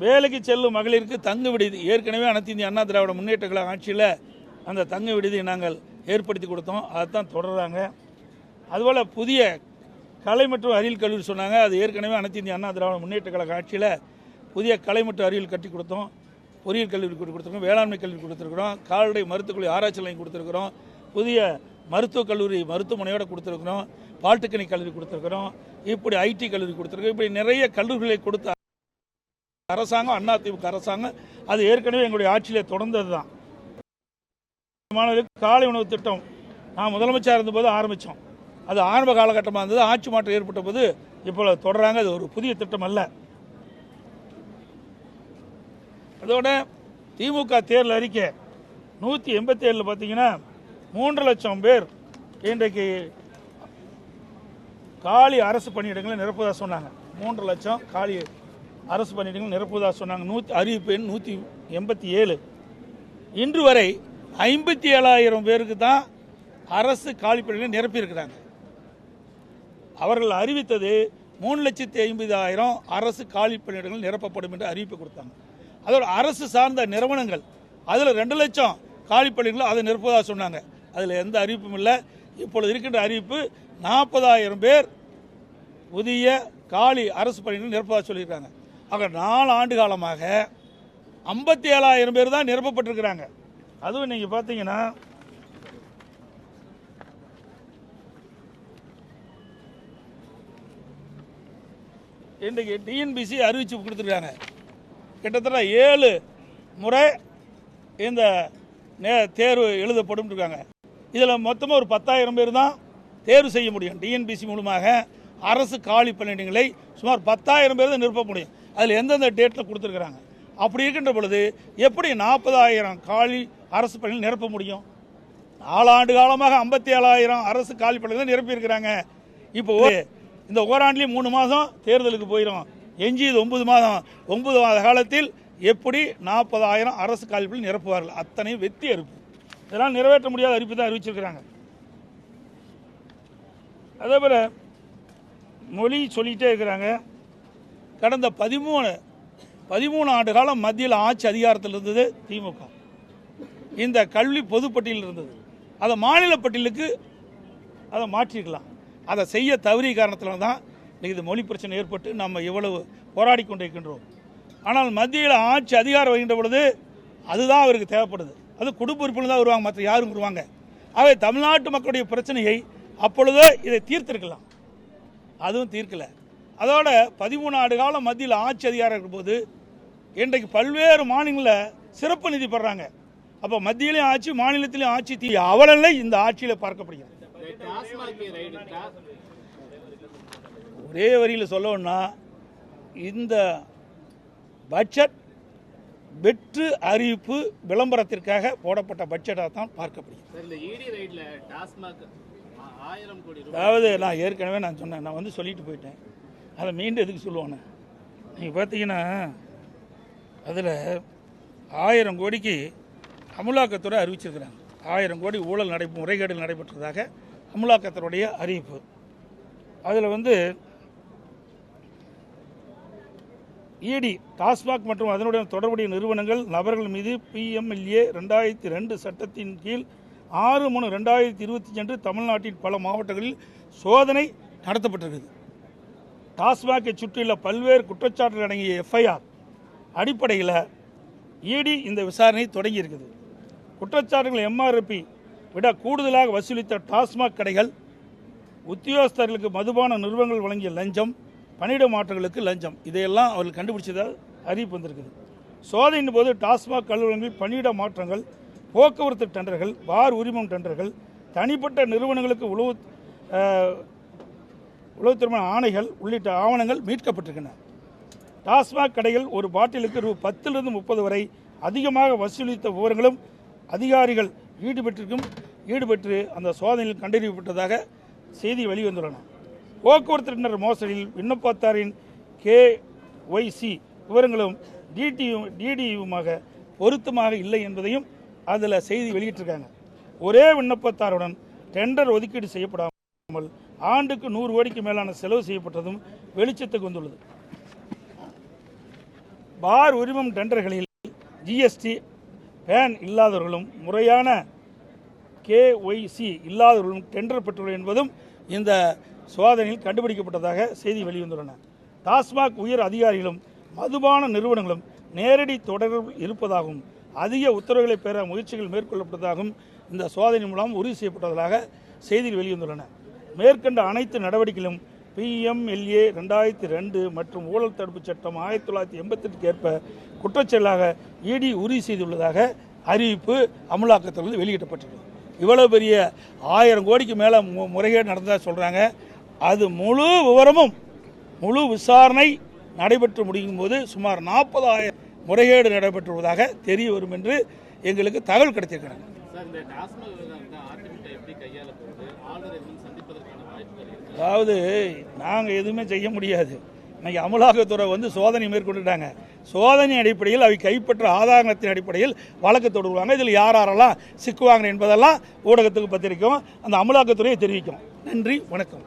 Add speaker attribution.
Speaker 1: வேலைக்கு செல்லும் மகளிருக்கு தங்கு விடுதி ஏற்கனவே அனைத்து இந்திய அண்ணா திராவிட முன்னேற்ற கழக ஆட்சியில் அந்த தங்கு விடுதி நாங்கள் ஏற்படுத்தி கொடுத்தோம். அதைத்தான் தொடர்றாங்க. அதுபோல் புதிய கலை மற்றும் அறிவியல் கல்லூரி சொன்னாங்க. அது ஏற்கனவே அனைத்து இந்திய அண்ணா திராவிட முன்னேற்ற கழக ஆட்சியில் புதிய கலை மற்றும் அறிவியல் கட்டி கொடுத்தோம். பொறியியல் கல்லூரி கொடுத்துருக்கோம், வேளாண்மை கல்லூரி கொடுத்துருக்குறோம், கால்நடை மருத்துவக்கல்லூரி ஆராய்ச்சி நிலையம் கொடுத்துருக்குறோம், புதிய மருத்துவக் கல்லூரி மருத்துவமனையோடு கொடுத்துருக்குறோம், பாலிடெக்னிக் கல்லூரி கொடுத்துருக்குறோம், இப்படி ஐடி கல்லூரி கொடுத்துருக்கோம். இப்படி நிறைய கல்லூரிகளை கொடுத்த அரசாங்கம் அதிமுக அரசாங்கம். அது ஏற்கனவே எங்களுடைய ஆட்சியிலே தொடர்ந்தது தான். மாணவர்களுக்கு காலை உணவு திட்டம் நான் முதலமைச்சர் இருந்தபோது ஆரம்பித்தோம். அது ஆரம்ப காலகட்டமாக இருந்தது. ஆட்சி மாற்றம் ஏற்பட்ட போது இப்போ தொடர்றாங்க. அது ஒரு புதிய திட்டம் அல்ல. அதோட திமுக தேர்தல் அறிக்கை 187 பார்த்தீங்கன்னா 3 லட்சம் பேர் இன்றைக்கு காலி அரசு பணியிடங்களை நிரப்புவதாக சொன்னாங்க. 3 லட்சம் காலி அரசு பணியிடங்கள் நிரப்புவதாக சொன்னாங்க. அறிவிப்பு எண் 187. இன்று வரை 57,000 பேருக்கு தான் அரசு காலி பணியிடங்களை நிரப்பியிருக்கிறாங்க. அவர்கள் அறிவித்தது 3,50,000 அரசு காலி பணியிடங்கள் நிரப்பப்படும் என்று அறிவிப்பு கொடுத்தாங்க. அதோட அரசு சார்ந்த நிறுவனங்கள் அதில் 2 லட்சம் காலி பணியிடங்கள் அதை நிரப்புவதாக சொன்னாங்க. அதில் எந்த அறிவிப்பும் இல்லை. இப்பொழுது இருக்கின்ற அறிவிப்பு 40,000 பேர் புதிய காலி அரசு பணியிடங்கள் நிரப்புவதாக சொல்லியிருக்காங்க. ஆக 4 ஆண்டு காலமாக 57,000 பேர் தான் நிரப்பப்பட்டிருக்கிறாங்க. அதுவும் நீங்கள் பார்த்தீங்கன்னா இன்றைக்கு டிஎன்பிசி அறிவிச்சு கொடுத்துருக்காங்க. கிட்டத்தட்ட 7 முறை இந்த தேர்வு எழுதப்படும் இருக்காங்க. இதில் மொத்தமாக ஒரு 10,000 பேர் தான் தேர்வு செய்ய முடியும். டிஎன்பிசி மூலமாக அரசு காலி பணியிடங்களை சுமார் 10,000 பேர் தான் நிரப்ப முடியும். அதில் எந்தெந்த டேட்டில் கொடுத்துருக்குறாங்க. அப்படி இருக்கின்ற பொழுது எப்படி 40,000 காலி அரசு பணிகள் நிரப்ப முடியும்? 4 ஆண்டு காலமாக 57,000 அரசு காலி பணிகள் நிரப்பியிருக்கிறாங்க. இப்போ இந்த ஓராண்டிலையும் 3 மாதம் தேர்தலுக்கு போயிடும். எஞ்சியது 9 மாதம். 9 மாத காலத்தில் எப்படி 40,000 அரசு காலி பணிகள் நிரப்புவார்கள்? அத்தனை வெற்றி அறிவிப்பு. இதெல்லாம் நிறைவேற்ற முடியாத அறிவிப்பு தான் அறிவிச்சிருக்கிறாங்க. அதே போல் மொழி சொல்லிகிட்டே இருக்கிறாங்க. கடந்த 13 ஆண்டு காலம் மத்தியில் ஆட்சி அதிகாரத்தில் இருந்தது திமுக. இந்த கல்வி பொதுப்பட்டியல் இருந்தது. அதை மாநில பட்டியலுக்கு அதை மாற்றிருக்கலாம். அதை செய்ய தவறிய காரணத்தில் தான் இது மொழி பிரச்சனை ஏற்பட்டு நம்ம இவ்வளவு போராடி கொண்டிருக்கின்றோம். ஆனால் மத்தியில் ஆட்சி அதிகாரம் வருகின்ற பொழுது அதுதான் அவருக்கு தேவைப்படுது. அது குடும்ப உறுப்பினர் தான் வருவாங்க, மற்ற யாரும் வருவாங்க. ஆகவே தமிழ்நாட்டு மக்களுடைய பிரச்சனையை அப்பொழுது இதை தீர்த்திருக்கலாம். அதுவும் தீர்க்கலை. அதோட 13 ஆண்டு காலம் மத்தியில் ஆட்சி அதிகாரம் இருக்கும்போது இன்றைக்கு பல்வேறு மாநிலங்களில் சிறப்பு நிதி பெறாங்க. அப்போ மத்தியிலையும் ஆட்சி மாநிலத்திலையும் ஆட்சி அவலநிலை இந்த ஆட்சியில் பார்க்கப்படுகிறது. ஒரே வரியில் சொல்லணும்னா இந்த பட்ஜெட் வெற்று அறிவிப்பு விளம்பரத்திற்காக போடப்பட்ட பட்ஜெட்டாக தான் பார்க்கப்படுகிறது. அதாவது நான் ஏற்கனவே சொன்னேன், நான் வந்து சொல்லிட்டு போயிட்டேன். அதை மீண்டும் எதுக்கு சொல்லுவானே? நீங்கள் பார்த்தீங்கன்னா அதில் 1000 கோடிக்கு அமலாக்கத்துறை அறிவிச்சிருக்கிறாங்க. 1000 கோடி ஊழல் முறைகேடுகள் நடைபெற்றதாக அமலாக்கத்துறையுடைய அறிவிப்பு. அதில் வந்து இடி டாஸ்மாக் மற்றும் அதனுடன் தொடர்புடைய நிறுவனங்கள் நபர்கள் மீது PMLA 2002 சட்டத்தின் கீழ் 6/3/2020 தமிழ்நாட்டின் பல மாவட்டங்களில் சோதனை நடத்தப்பட்டிருக்குது. டாஸ்மாகை சுற்றியுள்ள பல்வேறு குற்றச்சாட்டுகள் அடங்கிய FIR அடிப்படையில் இடி இந்த விசாரணை தொடங்கி இருக்குது. குற்றச்சாட்டுகள் MRP விட கூடுதலாக வசூலித்த டாஸ்மாக் கடைகள், உத்தியோகஸ்தர்களுக்கு மதுபான நிறுவனங்கள் வழங்கிய லஞ்சம், பணியிட மாற்றங்களுக்கு லஞ்சம், இதையெல்லாம் அவர்கள் கண்டுபிடிச்சதாக அறிவிப்பு வந்திருக்குது. சோதனையின் போது டாஸ்மாக் கல்லூரிகளில் பணியிட மாற்றங்கள், போக்குவரத்து டெண்டர்கள், பார் உரிமம் டெண்டர்கள், தனிப்பட்ட நிறுவனங்களுக்கு உளவுத்துறை ஆணைகள் உள்ளிட்ட ஆவணங்கள் மீட்கப்பட்டிருக்கின்றன. டாஸ்மாக் கடைகள் ஒரு பாட்டிலுக்கு ரூ. 10 to 30 வரை அதிகமாக வசூலித்த விவரங்களும் அதிகாரிகள் ஈடுபட்டு அந்த சோதனையில் கண்டறியப்பட்டதாக செய்தி வெளிவந்துள்ளன. போக்குவரத்து டெண்டர் மோசடியில் விண்ணப்பத்தாரின் KYC விவரங்களும் DDயுமாக பொருத்தமாக இல்லை என்பதையும் அதில் செய்தி வெளியிட்டிருக்காங்க. ஒரே விண்ணப்பத்தாருடன் டெண்டர் ஒதுக்கீடு செய்யப்படாமல் ஆண்டுக்கு 100 கோடிக்கு மேலான செலவு செய்யப்பட்டதும் வெளிச்சத்துக்கு வந்துள்ளது. பார் உரிமம் டெண்டர்களில் ஜிஎஸ்டி பேன் இல்லாதவர்களும் முறையான KYC இல்லாதவர்களும் டெண்டர் பெற்றுள்ளனர் என்பதும் இந்த சோதனையில் கண்டுபிடிக்கப்பட்டதாக செய்தி வெளிவந்துள்ளன. டாஸ்மாக் உயர் அதிகாரிகளும் மதுபான நிறுவனங்களும் நேரடி தொடர்பில் இருப்பதாகவும் அதிக உத்தரவுகளை பெற முயற்சிகள் மேற்கொள்ளப்பட்டதாகவும் இந்த சோதனை மூலம் உறுதி செய்யப்பட்டதாக செய்திகள் வெளிவந்துள்ளன. மேற்கண்ட அனைத்து நடவடிக்கைகளும் PMLA 2002 மற்றும் ஊழல் தடுப்பு சட்டம் 1988 ஏற்ப குற்றச்செயலாக ED உறுதி செய்துள்ளதாக அறிவிப்பு அமலாக்கத்திலிருந்து வெளியிடப்பட்டது. இவ்வளவு பெரிய 1000 கோடிக்கு மேலே முறைகேடு நடந்ததாக சொல்கிறாங்க. அது முழு விவரமும் முழு விசாரணை நடைபெற்று முடியும் போது சுமார் 40,000 முறைகேடு நடைபெற்றுள்ளதாக தெரிய வரும் என்று எங்களுக்கு தகவல் கிடைத்திருக்கிறாங்க. அதாவது நாங்கள் எதுவுமே செய்ய முடியாது. இன்னைக்கு அமலாக்கத்துறை சோதனை மேற்கொண்டுட்டாங்க. சோதனை அடிப்படையில் அவை கைப்பற்ற ஆதாரத்தின் அடிப்படையில் வழக்கு தொடருவாங்க. இதில் யாரெல்லாம் சிக்குவாங்க என்பதெல்லாம் ஊடகத்துக்கு பத்திரிக்கும், அந்த அமலாக்கத்துறையை தெரிவிக்கும். நன்றி, வணக்கம்.